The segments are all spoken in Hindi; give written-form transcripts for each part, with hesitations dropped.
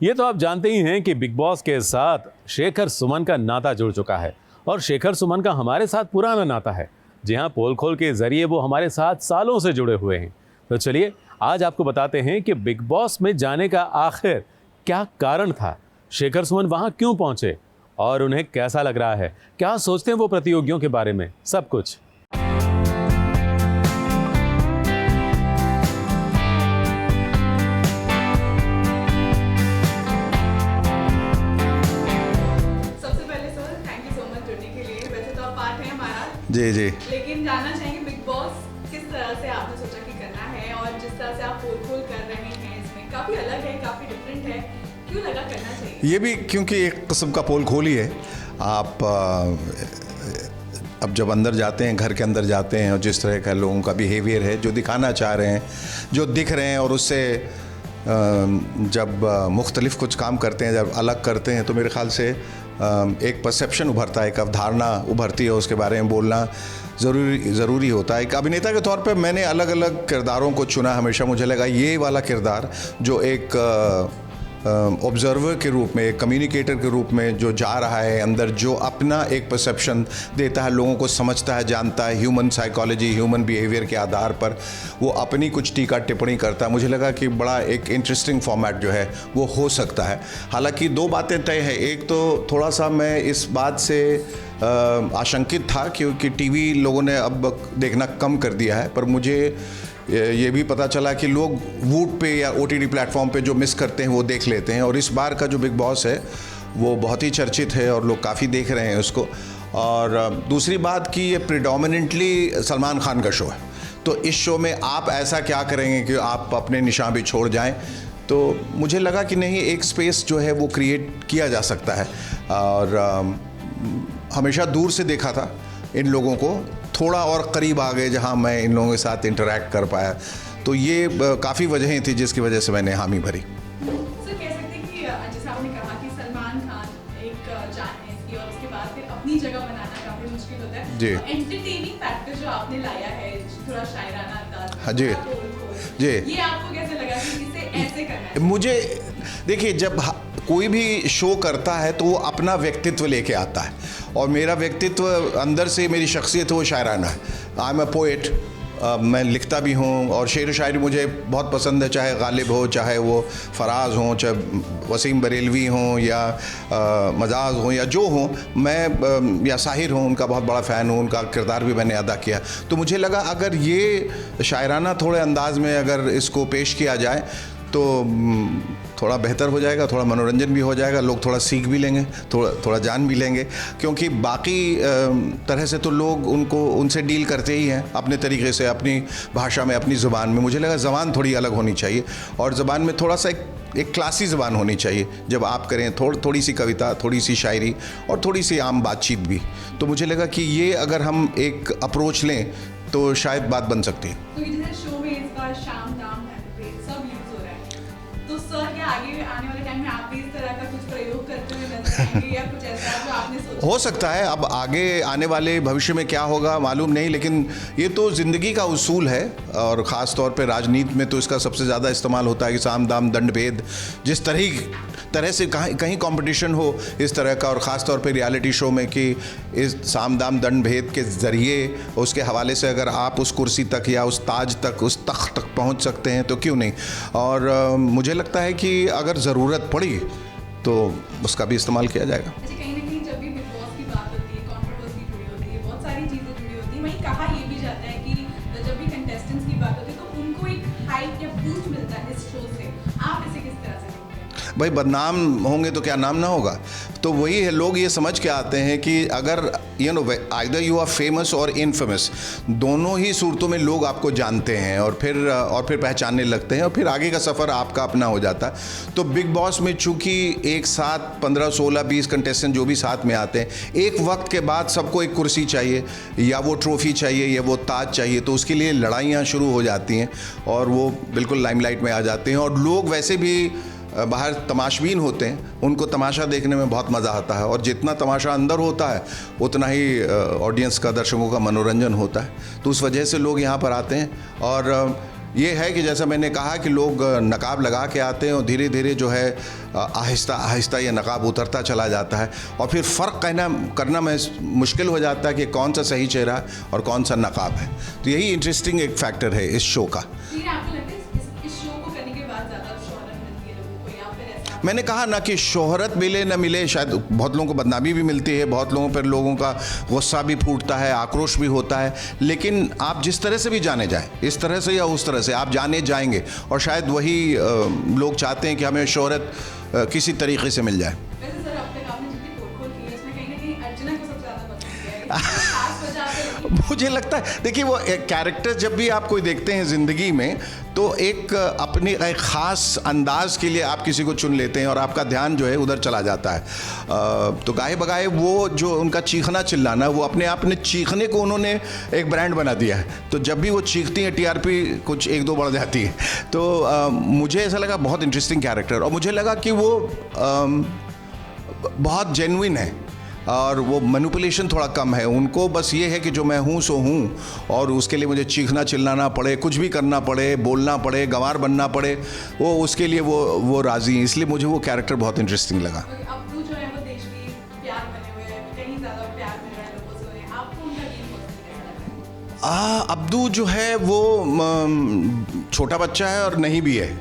ये तो आप जानते ही हैं कि बिग बॉस के साथ शेखर सुमन का नाता जुड़ चुका है और शेखर सुमन का हमारे साथ पुराना नाता है। जी हाँ, पोल खोल के जरिए वो हमारे साथ सालों से जुड़े हुए हैं। तो चलिए आज आपको बताते हैं कि बिग बॉस में जाने का आखिर क्या कारण था, शेखर सुमन वहाँ क्यों पहुँचे और उन्हें कैसा लग रहा है, क्या सोचते हैं वो प्रतियोगियों के बारे में, सब कुछ। जी जी। लेकिन जानना चाहेंगे बिग बॉस किस तरह से आपने सोचा कि करना है और जिस तरह से आप पोल खोल कर रहे हैं इसमें काफ़ी अलग है, काफ़ी डिफरेंट है, क्यों लगा करना चाहिए? ये भी क्योंकि एक किस्म का पोल खोल ही है। आप अब जब अंदर जाते हैं, घर के अंदर जाते हैं और जिस तरह का लोगों का बिहेवियर है, जो दिखाना चाह रहे हैं, जो दिख रहे हैं और उससे जब मुख्तलिफ कुछ काम करते हैं, जब अलग करते हैं तो मेरे ख़्याल से एक परसेप्शन उभरता है, एक अवधारणा उभरती है, उसके बारे में बोलना ज़रूरी होता है। एक अभिनेता के तौर पे मैंने अलग अलग किरदारों को चुना। हमेशा मुझे लगा ये वाला किरदार जो एक ऑब्जर्वर के रूप में, एक कम्युनिकेटर के रूप में जो जा रहा है अंदर, जो अपना एक परसेप्शन देता है, लोगों को समझता है, जानता है, ह्यूमन साइकोलॉजी, ह्यूमन बिहेवियर के आधार पर वो अपनी कुछ टीका टिप्पणी करता है। मुझे लगा कि बड़ा एक इंटरेस्टिंग फॉर्मेट जो है वो हो सकता है। हालांकि दो बातें तय है। एक तो थोड़ा सा मैं इस बात से आशंकित था क्योंकि टीवी लोगों ने अब देखना कम कर दिया है, पर मुझे ये भी पता चला कि लोग वूट पे या OTT प्लेटफॉर्म पे जो मिस करते हैं वो देख लेते हैं। और इस बार का जो बिग बॉस है वो बहुत ही चर्चित है और लोग काफ़ी देख रहे हैं उसको। और दूसरी बात कि ये प्रिडोमिनेंटली सलमान खान का शो है, तो इस शो में आप ऐसा क्या करेंगे कि आप अपने निशान भी छोड़ जाएं। तो मुझे लगा कि नहीं, एक स्पेस जो है वो क्रिएट किया जा सकता है। और हमेशा दूर से देखा था इन लोगों को, थोड़ा और करीब आ गए जहां मैं इन लोगों के साथ इंटरेक्ट कर पाया। तो ये काफ़ी वजहें थी जिसकी वजह से मैंने हामी भरी। सर कह सकते हैं कि जैसे आपने कहा कि सलमान खान एक जान है इसकी और उसके बाद फिर अपनी जगह बनाना काफ़ी मुश्किल होता है जी। एंटरटेनिंग फैक्टर जो आपने लाया है, थोड़ा शायराना अंदाज, हाँ जी जी, ये आपको कैसे लगा कि इसे ऐसे करना है? मुझे देखिए, जब कोई भी शो करता है तो वो अपना व्यक्तित्व लेके आता है, और मेरा व्यक्तित्व अंदर से, मेरी शख्सियत वो शायराना है। आई एम अ पोएट, मैं लिखता भी हूँ और शेर व शायरी मुझे बहुत पसंद है, चाहे गालिब हो, चाहे वो फराज हों, चाहे वसीम बरेलवी हों या मजाज हों या जो हों, मैं या साहिर हों, उनका बहुत बड़ा फ़ैन हूँ, उनका किरदार भी मैंने अदा किया। तो मुझे लगा अगर ये शायराना थोड़े अंदाज में अगर इसको पेश किया जाए तो थोड़ा बेहतर हो जाएगा, थोड़ा मनोरंजन भी हो जाएगा, लोग थोड़ा सीख भी लेंगे, थोड़ा जान भी लेंगे। क्योंकि बाकी तरह से तो लोग उनसे डील करते ही हैं अपने तरीके से, अपनी भाषा में, अपनी ज़ुबान में। मुझे लगा ज़बान थोड़ी अलग होनी चाहिए और ज़बान में थोड़ा सा एक क्लासी ज़बान होनी चाहिए जब आप करें, थोड़ी सी कविता, थोड़ी सी शायरी और थोड़ी सी आम बातचीत भी। तो मुझे लगा कि ये अगर हम एक अप्रोच लें तो शायद बात बन सकती है। तो ये शो में इस बार शाम दाम सब यूज हो रहा है, तो सर क्या आगे आने वाले टाइम में आप भी इस तरह का कुछ प्रयोग करते हुए नजर आएंगे या कुछ ऐसा जो आपने सोचा? हो सकता है, अब आगे आने वाले भविष्य में क्या होगा मालूम नहीं, लेकिन ये तो ज़िंदगी का उसूल है और ख़ास तौर पे राजनीति में तो इसका सबसे ज़्यादा इस्तेमाल होता है कि साम दाम दंड भेद। जिस तरह से कहीं कंपटीशन हो इस तरह का, और ख़ास तौर पे रियलिटी शो में कि इस साम दाम दंड भेद के ज़रिए, उसके हवाले से अगर आप उस कुर्सी तक या उस ताज तक, उस तख्त तक पहुंच सकते हैं तो क्यों नहीं। और मुझे लगता है कि अगर ज़रूरत पड़ी तो उसका भी इस्तेमाल किया जाएगा। कहीं ना कहीं जब भी बिग बॉस की बात होती है, कंट्रोवर्सी जुड़ी होती है, बहुत सारी चीज़ें जुड़ी होती है, वहीं कहा ये भी जाता है कि जब भी कंटेस्टेंट्स की बात होती है तो उनको एक हाइप या बूस्ट मिलता है इस शो से। आप इसे किस तरह से देखते हैं? भाई, बदनाम होंगे तो क्या नाम ना होगा। तो वही है, लोग ये समझ के आते हैं कि अगर आइदर यू आर फेमस और इनफेमस, दोनों ही सूरतों में लोग आपको जानते हैं और फिर पहचानने लगते हैं और फिर आगे का सफ़र आपका अपना हो जाता है। तो बिग बॉस में चूंकि एक साथ 15, 16, 20 कंटेस्टेंट जो भी साथ में आते हैं, एक वक्त के बाद सबको एक कुर्सी चाहिए या वो ट्रॉफी चाहिए या वो ताज चाहिए, तो उसके लिए लड़ाइयाँ शुरू हो जाती हैं और वो बिल्कुल लाइमलाइट में आ जाते हैं। और लोग वैसे भी बाहर तमाशबीन होते हैं, उनको तमाशा देखने में बहुत मज़ा आता है, और जितना तमाशा अंदर होता है उतना ही ऑडियंस का, दर्शकों का मनोरंजन होता है। तो उस वजह से लोग यहाँ पर आते हैं। और ये है कि जैसा मैंने कहा कि लोग नकाब लगा के आते हैं और धीरे धीरे जो है आहिस्ता आहिस्ता ये नकाब उतरता चला जाता है और फिर फ़र्क करना मुश्किल हो जाता है कि कौन सा सही चेहरा और कौन सा नकाब है। तो यही इंटरेस्टिंग एक फैक्टर है इस शो का। ये आपको लगता है इस शो को करने के बाद ज़्यादा शोहरत मिलती है लोगों को, या फिर ऐसा? मैंने कहा ना कि शोहरत मिले न मिले, शायद बहुत लोगों को बदनामी भी मिलती है, बहुत लोगों पर लोगों का गुस्सा भी फूटता है, आक्रोश भी होता है, लेकिन आप जिस तरह से भी जाने जाएं, इस तरह से या उस तरह से आप जाने जाएंगे और शायद वही लोग चाहते हैं कि हमें शोहरत किसी तरीके से मिल जाए। वैसे सर अब तक आपने जितनी पोल की है उसमें कहीं ना कहीं अर्चना को सबसे ज़्यादा पसंद किया है, खास वजह आपको लगी? मुझे लगता है, देखिए वो कैरेक्टर जब भी आप कोई देखते हैं ज़िंदगी में तो एक अपने एक ख़ास अंदाज के लिए आप किसी को चुन लेते हैं और आपका ध्यान जो है उधर चला जाता है। तो गाए बगाए वो जो उनका चीखना चिल्लाना, वो अपने आप ने चीखने को उन्होंने एक ब्रांड बना दिया है। तो जब भी वो चीखती हैं टीआरपी कुछ 1-2 बढ़ जाती है। तो मुझे ऐसा लगा बहुत इंटरेस्टिंग कैरेक्टर, और मुझे लगा कि वो बहुत जेन्युइन है और वो मैनिपुलेशन थोड़ा कम है। उनको बस ये है कि जो मैं हूँ सो हूँ, और उसके लिए मुझे चीखना चिल्लाना पड़े, कुछ भी करना पड़े, बोलना पड़े, गंवार बनना पड़े, वो उसके लिए वो राज़ी हैं। इसलिए मुझे वो कैरेक्टर बहुत इंटरेस्टिंग लगा। अब्दू जो है वो देश की प्यार बने हुए हैं, कहीं ज़्यादा प्यार मिल रहा है लोगों से उन्हें, आपको उनका गेम कैसा लगा है? अब्दू जो है वो छोटा बच्चा है और नहीं भी है,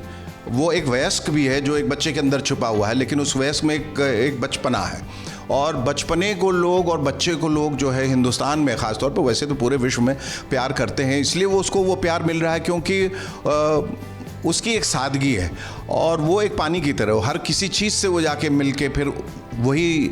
वो एक वयस्क भी है जो एक बच्चे के अंदर छुपा हुआ है, लेकिन उस वयस्क में एक बचपना है, और बचपने को लोग और बच्चे को लोग जो है हिंदुस्तान में ख़ास तौर पर, वैसे तो पूरे विश्व में प्यार करते हैं, इसलिए वो उसको वो प्यार मिल रहा है क्योंकि उसकी एक सादगी है और वो एक पानी की तरह, हर किसी चीज़ से वो जाके मिल के फिर वही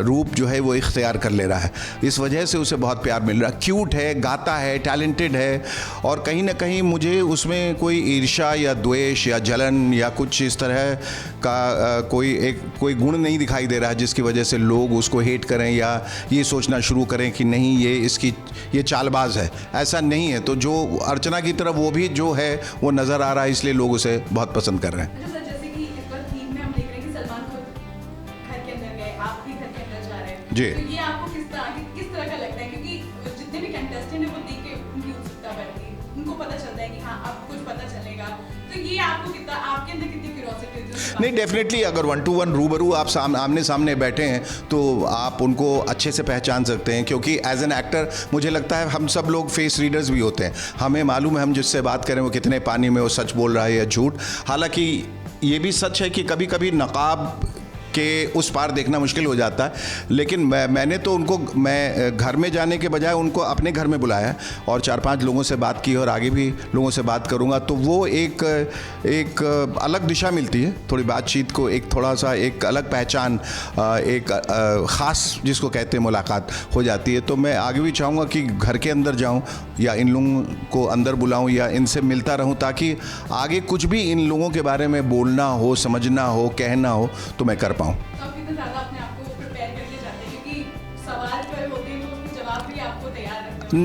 रूप जो है वो इख्तियार कर ले रहा है। इस वजह से उसे बहुत प्यार मिल रहा है। क्यूट है, गाता है, टैलेंटेड है, और कहीं ना कहीं मुझे उसमें कोई ईर्ष्या या द्वेष या जलन या कुछ इस तरह का कोई गुण नहीं दिखाई दे रहा है जिसकी वजह से लोग उसको हेट करें या ये सोचना शुरू करें कि नहीं ये चालबाज है। ऐसा नहीं है। तो जो अर्चना की तरफ वो भी जो है वो नज़र आ रहा है, इसलिए लोग उसे बहुत पसंद कर रहे हैं। अच्छा सर, जैसे कि इस बार थीम में हम देख रहे हैं कि सलमान खुद घर के अंदर गए, आप भी घर के अंदर जा रहे हैं जी। तो ये आपको किस तरह का लगता है? क्योंकि जितने भी कंटेस्टेंट हैं वो देख के उनकी उत्सुकता बढ़ती है, उनको पता चलता है कि हाँ अब कुछ पता चलेगा, तो ये आपको कितना, आपके अंदर कितनी क्यूरियोसिटी होती है? नहीं, डेफिनेटली अगर 1 to 1 रूबरू आप आमने सामने बैठे हैं तो आप उनको अच्छे से पहचान सकते हैं, क्योंकि एज एन एक्टर मुझे लगता है हम सब लोग फेस रीडर्स भी होते हैं। हमें मालूम है हम जिससे बात करें वो कितने पानी में, वो सच बोल रहा है या झूठ। हालांकि ये भी सच है कि कभी कभी नकाब के उस पार देखना मुश्किल हो जाता है, लेकिन मैंने तो उनको, मैं घर में जाने के बजाय उनको अपने घर में बुलाया और 4-5 लोगों से बात की और आगे भी लोगों से बात करूंगा, तो वो एक अलग दिशा मिलती है थोड़ी बातचीत को, एक थोड़ा सा एक अलग पहचान, एक ख़ास जिसको कहते हैं मुलाकात हो जाती है। तो मैं आगे भी चाहूँगा कि घर के अंदर जाऊँ या इन लोगों को अंदर बुलाऊँ या इनसे मिलता रहूँ, ताकि आगे कुछ भी इन लोगों के बारे में बोलना हो, समझना हो, कहना हो तो मैं कर पाऊँ। तो आप कितना ज़्यादा अपने आप को प्रिपेयर करके जाते हैं, क्योंकि सवाल जो होते हैं तो उसके जवाब भी आपको तैयार रखते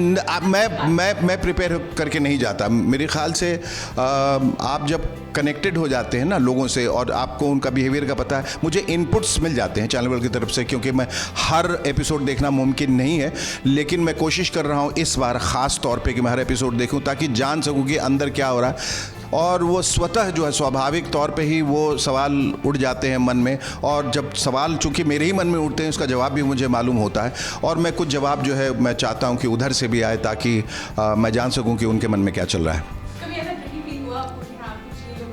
हैं? मैं प्रिपेयर करके नहीं जाता। मेरे ख्याल से आप जब कनेक्टेड हो जाते हैं ना लोगों से और आपको उनका बिहेवियर का पता है, मुझे इनपुट्स मिल जाते हैं चैनल की तरफ से, क्योंकि मैं हर एपिसोड देखना मुमकिन नहीं है, लेकिन मैं कोशिश कर रहा हूँ इस बार ख़ास तौर पे कि मैं हर एपिसोड देखूँ ताकि जान सकूँ कि अंदर क्या हो रहा है। और वो स्वतः जो है स्वाभाविक तौर पे ही वो सवाल उठ जाते हैं मन में, और जब सवाल चूँकि मेरे ही मन में उठते हैं उसका जवाब भी मुझे मालूम होता है, और मैं कुछ जवाब जो है मैं चाहता हूँ कि उधर से भी आए ताकि मैं जान सकूँ कि उनके मन में क्या चल रहा है। कभी ऐसा नहीं फील हुआ आपको कि हाँ कुछ लोग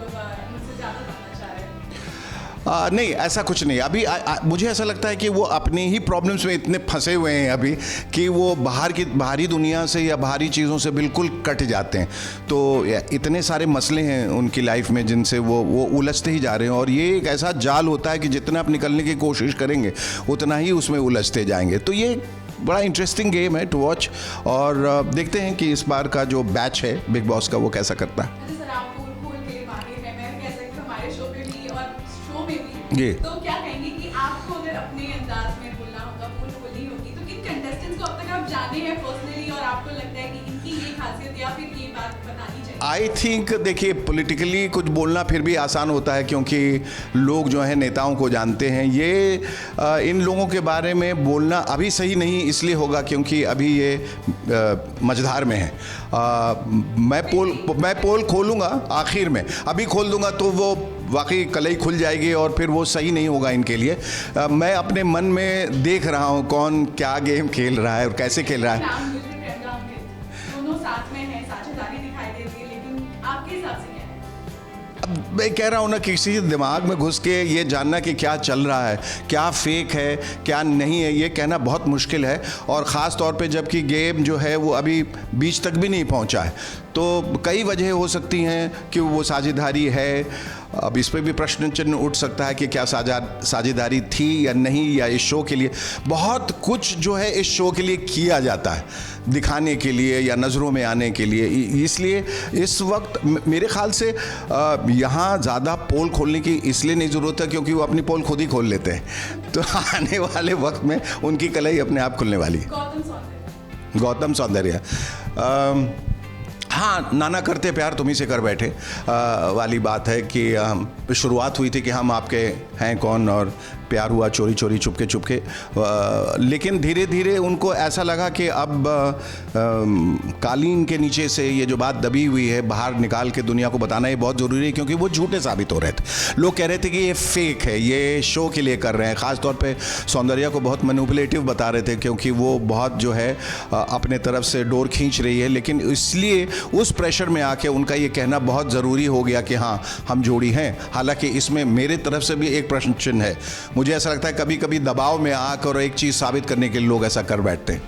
मुझसे ज़्यादा जानना चाह रहे हैं? नहीं, ऐसा कुछ नहीं। अभी मुझे ऐसा लगता है कि वो अपनी ही प्रॉब्लम्स में इतने फंसे हुए हैं अभी कि वो बाहरी दुनिया से या बाहरी चीज़ों से बिल्कुल कट जाते हैं। तो इतने सारे मसले हैं उनकी लाइफ में जिनसे वो उलझते ही जा रहे हैं, और ये एक ऐसा जाल होता है कि जितना आप निकलने की कोशिश करेंगे उतना ही उसमें उलझते जाएंगे। तो ये बड़ा इंटरेस्टिंग गेम है टू वॉच, और देखते हैं कि इस बार का जो बैच है बिग बॉस का वो कैसा करता है। अच्छा सर, आप पोल के माहिर हैं, मैं कह सकती हूँ हमारे शो पे भी और शो में भी, जी। तो क्या कहेंगे कि आपको अगर अपने अंदाज में बोलना होगा, पोल खोलनी होगी, तो किन कंटेस्टेंट कंटेस्टेंट्स को अब तक आप जाने हैं पर्सनली और आपको लगता है कि इनकी ये खासियत या फिर ये बात बतानी चाहिए? आई थिंक देखिए, पॉलिटिकली कुछ बोलना फिर भी आसान होता है क्योंकि लोग जो हैं नेताओं को जानते हैं। ये इन लोगों के बारे में बोलना अभी सही नहीं इसलिए होगा क्योंकि अभी ये मझधार में है। मैं पोल खोलूँगा आखिर में, अभी खोल दूंगा तो वो वाकई कलई खुल जाएगी और फिर वो सही नहीं होगा इनके लिए। मैं अपने मन में देख रहा हूँ कौन क्या गेम खेल रहा है और कैसे खेल रहा है। राम गुजर, प्रियंका अमृत दोनों साथ में हैं, साझेदारी दिखाई देती है, लेकिन आपके हिसाब से क्या है? अब मैं कह रहा हूँ ना, किसी दिमाग में घुस के ये जानना कि क्या चल रहा है, क्या फेक है, क्या नहीं है, ये कहना बहुत मुश्किल है। और ख़ास तौर पे जबकि गेम जो है वो अभी बीच तक भी नहीं पहुँचा है, तो कई वजह हो सकती हैं कि वो साझेदारी है। अब इस पर भी प्रश्न चिन्ह उठ सकता है कि क्या साझेदारी थी या नहीं, या इस शो के लिए बहुत कुछ जो है इस शो के लिए किया जाता है, दिखाने के लिए या नज़रों में आने के लिए। इसलिए इस वक्त मेरे ख्याल से यहाँ ज़्यादा पोल खोलने की इसलिए नहीं ज़रूरत है क्योंकि वो अपनी पोल खुद ही खोल लेते हैं। तो आने वाले वक्त में उनकी कलाई अपने आप खुलने वाली है। गौतम सौंदर्य हाँ, नाना करते प्यार तुम्ही से कर बैठे वाली बात है कि शुरुआत हुई थी कि हम आपके हैं कौन और प्यार हुआ चोरी चोरी चुपके चुपके, लेकिन धीरे धीरे उनको ऐसा लगा कि अब कालीन के नीचे से ये जो बात दबी हुई है बाहर निकाल के दुनिया को बताना ये बहुत ज़रूरी है क्योंकि वो झूठे साबित हो रहे थे। लोग कह रहे थे कि ये फेक है, ये शो के लिए कर रहे हैं। ख़ास तौर पे सौंदर्या को बहुत मैनिपुलेटिव बता रहे थे क्योंकि वो बहुत जो है अपने तरफ से डोर खींच रही है, लेकिन इसलिए उस प्रेशर में आके उनका ये कहना बहुत ज़रूरी हो गया कि हाँ हम जोड़ी हैं। हालांकि इसमें मेरे तरफ से भी एक प्रश्न चिन्ह है। मुझे ऐसा लगता है कभी कभी दबाव में आकर एक चीज़ साबित करने के लिए लोग ऐसा कर बैठते हैं।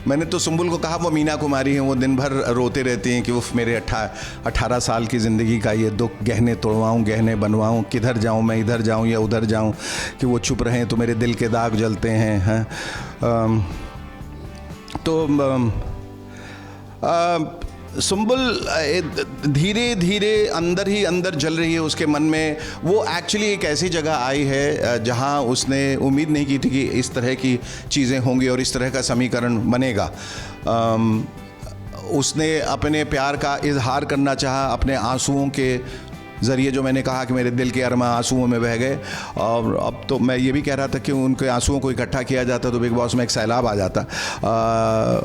मैंने तो सुंबुल को कहा वो मीना कुमारी हैं, वो दिन भर रोते रहती हैं कि उफ मेरे 18 साल की ज़िंदगी का ये दुख, गहने तोड़वाऊँ गहने बनवाऊँ, किधर जाऊँ मैं, इधर जाऊँ या उधर जाऊँ, कि वो चुप रहें तो मेरे दिल के दाग जलते हैं। सुंबुल धीरे धीरे अंदर ही अंदर जल रही है उसके मन में। वो एक्चुअली एक ऐसी जगह आई है जहां उसने उम्मीद नहीं की थी कि इस तरह की चीज़ें होंगी और इस तरह का समीकरण बनेगा। उसने अपने प्यार का इजहार करना चाहा अपने आंसुओं के ज़रिए, जो मैंने कहा कि मेरे दिल के अरमा आंसुओं में बह गए। और अब तो मैं ये भी कह रहा था कि उनके आंसुओं को इकट्ठा किया जाता तो बिग बॉस में एक सैलाब आ जाता।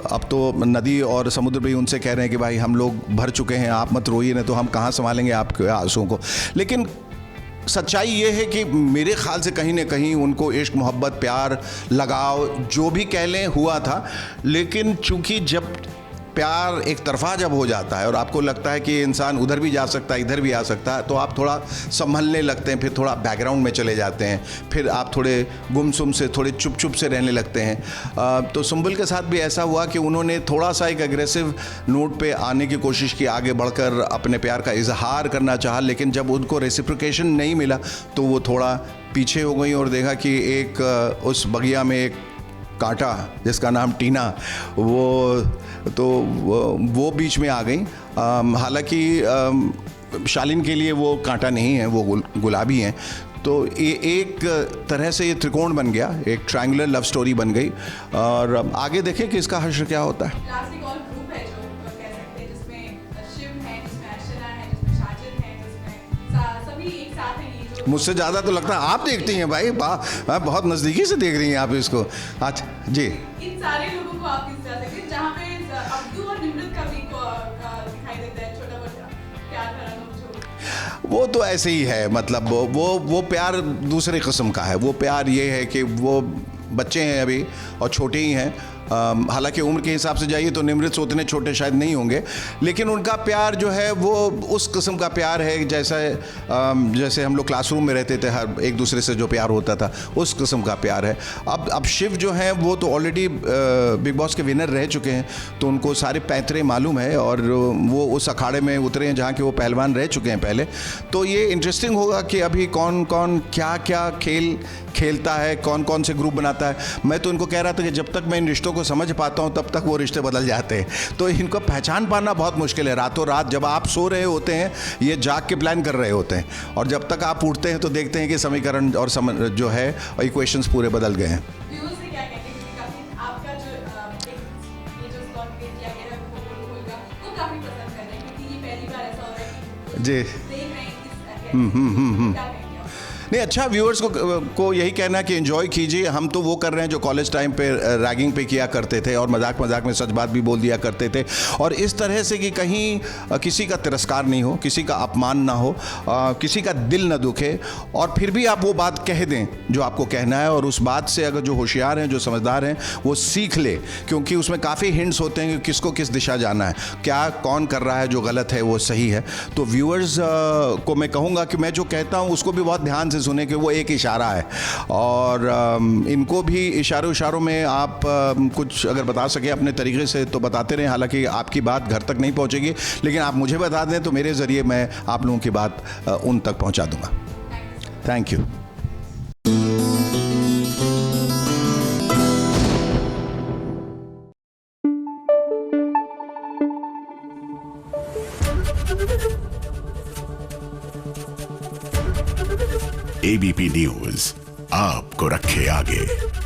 अब तो नदी और समुद्र भी उनसे कह रहे हैं कि भाई हम लोग भर चुके हैं, आप मत रोइए, नहीं तो हम कहाँ संभालेंगे आपके आंसुओं को। लेकिन सच्चाई ये है कि मेरे ख्याल से कहीं ना कहीं उनको इश्क, मोहब्बत, प्यार, लगाव जो भी कह लें हुआ था। लेकिन चूँकि जब प्यार एक तरफा जब हो जाता है और आपको लगता है कि इंसान उधर भी जा सकता है इधर भी आ सकता है, तो आप थोड़ा संभलने लगते हैं, फिर थोड़ा बैकग्राउंड में चले जाते हैं, फिर आप थोड़े गुमसुम से, थोड़े चुप चुप से रहने लगते हैं। तो सुंबुल के साथ भी ऐसा हुआ कि उन्होंने थोड़ा सा एक एग्रेसिव नोट पे आने की कोशिश की, आगे बढ़कर अपने प्यार का इजहार करना चाहा, लेकिन जब उनको रेसिप्रोकेशन नहीं मिला तो वो थोड़ा पीछे हो गई और देखा कि एक उस बगिया में एक कांटा जिसका नाम टीना, वो बीच में आ गई। हालांकि शालीन के लिए वो कांटा नहीं है, वो गुलाबी हैं। तो ये एक तरह से ये त्रिकोण बन गया, एक ट्रायंगुलर लव स्टोरी बन गई। और आगे देखें कि इसका हश्र क्या होता है। मुझसे ज़्यादा तो लगता है आप देखती हैं भाई, बहुत नज़दीकी से देख रही हैं आप इसको। अच्छा जी, इन सारे लोगों को आप किस तरह देखते हैं, जहाँ पे अब्दू और निमृत का भी दिखाई देता है छोटा मोटा प्यार भरा? वो तो ऐसे ही है, मतलब वो प्यार दूसरे किस्म का है। वो प्यार ये है कि वो बच्चे हैं अभी और छोटे ही हैं। हालांकि उम्र के हिसाब से जाइए तो निमृत से उतने छोटे शायद नहीं होंगे, लेकिन उनका प्यार जो है वो उस किस्म का प्यार है जैसे हम लोग क्लासरूम में रहते थे, हर एक दूसरे से जो प्यार होता था उस किस्म का प्यार है। अब शिव जो है वो तो ऑलरेडी बिग बॉस के विनर रह चुके हैं, तो उनको सारे पैंतरे मालूम है और वो उस अखाड़े में उतरे हैं जहाँ के वो पहलवान रह चुके हैं पहले। तो ये इंटरेस्टिंग होगा कि अभी कौन कौन क्या क्या खेल खेलता है, कौन कौन से ग्रुप बनाता है। मैं तो उनको कह रहा था कि जब तक मैं इन रिश्तों को समझ पाता हूँ तब तक वो रिश्ते बदल जाते हैं। तो इनको पहचान पाना बहुत मुश्किल है। रातों रात जब आप सो रहे होते हैं ये जाग के प्लान कर रहे होते हैं, और जब तक आप उठते हैं तो देखते हैं कि समीकरण और जो है इक्वेशंस पूरे बदल गए हैं। व्यूअर्स से क्या कहेंगे, क्योंकि काफी आपका जो ये जो स्लॉट क्रिएट किया गया है पोल का, वो काफी पसंद कर रहे हैं, क्योंकि ये पहली बार ऐसा हो रहा है कि जी देख रहे हैं कि क्या कहेंगे आप? नहीं, अच्छा, व्यूअर्स को यही कहना है कि एंजॉय कीजिए। हम तो वो कर रहे हैं जो कॉलेज टाइम पे रैगिंग पे किया करते थे और मजाक मजाक में सच बात भी बोल दिया करते थे, और इस तरह से कि कहीं किसी का तिरस्कार नहीं हो, किसी का अपमान ना हो, किसी का दिल ना दुखे, और फिर भी आप वो बात कह दें जो आपको कहना है, और उस बात से अगर जो होशियार हैं, जो समझदार हैं, वो सीख ले, क्योंकि उसमें काफ़ी हिंट्स होते हैं कि किसको किस दिशा जाना है, क्या कौन कर रहा है, जो गलत है वो सही है। तो व्यूअर्स को मैं कहूँगा कि मैं जो कहता हूँ उसको भी बहुत ध्यान से सुने कि वो एक इशारा है, और इनको भी इशारों में आप कुछ अगर बता सके अपने तरीके से तो बताते रहें। हालांकि आपकी बात घर तक नहीं पहुंचेगी, लेकिन आप मुझे बता दें तो मेरे ज़रिए मैं आप लोगों की बात उन तक पहुंचा दूंगा। Thank you. एबीपी न्यूज आपको रखे आगे।